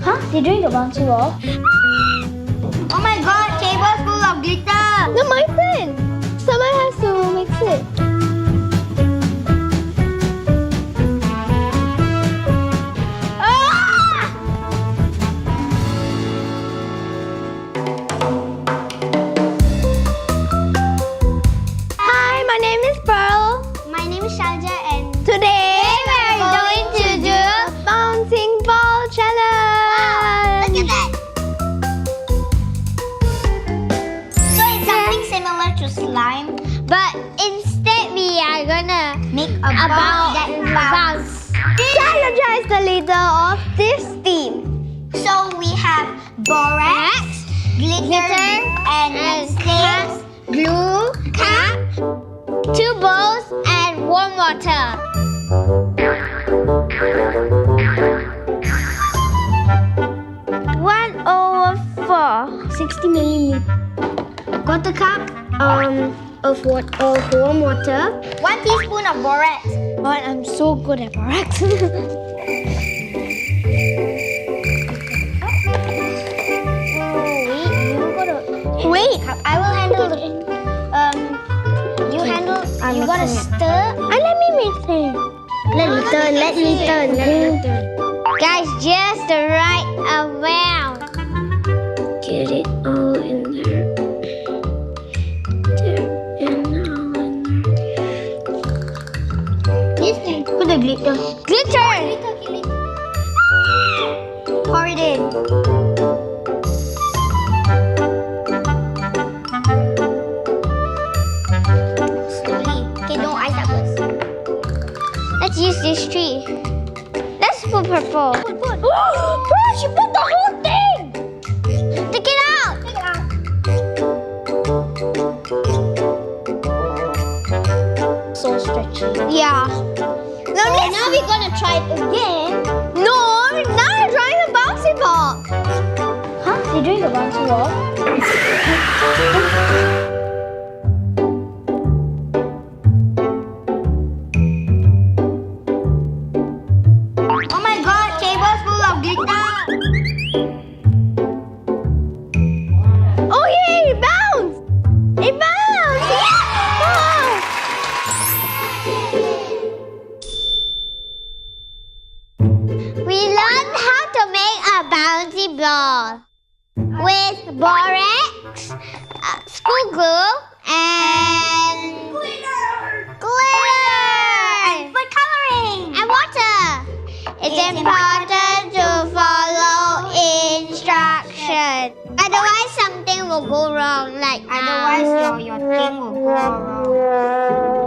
Huh? They drink a bouncy ball? Oh my god, table full of glitter! No, my turn! Someone has to mix it. Hi, my name is Pearl. My name is Shalja and Today we're going to do bouncing ball challenge. look at that! So it's something similar to slime, But instead we are gonna make a ball that bounce. Shalja is the leader of this team. So we have borax, glitter, and sticks, glue, cap, 2 bowls, and warm water. One over 4, 60 milliliters. quarter cup, Of warm water. 1 teaspoon of borax. But I'm so good at borax. Wait, I will handle the. You handle. You gotta stir. let me mix it. Let me turn. Guys, just the right amount. Get it all in there. Put the glitter. Glitter! Pour it in. Slowly. Okay, don't ice that first. Let's use this tree. Let's put purple. Bro, she put the whole thing! Take it out! Take it out. So stretchy. Yeah. Now we're gonna try it again. No, now we're trying the bouncy ball. Huh? They doing the bouncy ball? Oh my god, table full of glitter. Oh yeah, it bounced! It bounced! Yeah! We learned how to make a bouncy ball with borax, school glue, and glitter, And food coloring. and water. It's important to follow instructions. Otherwise, something will go wrong. Like Otherwise, your thing will go wrong.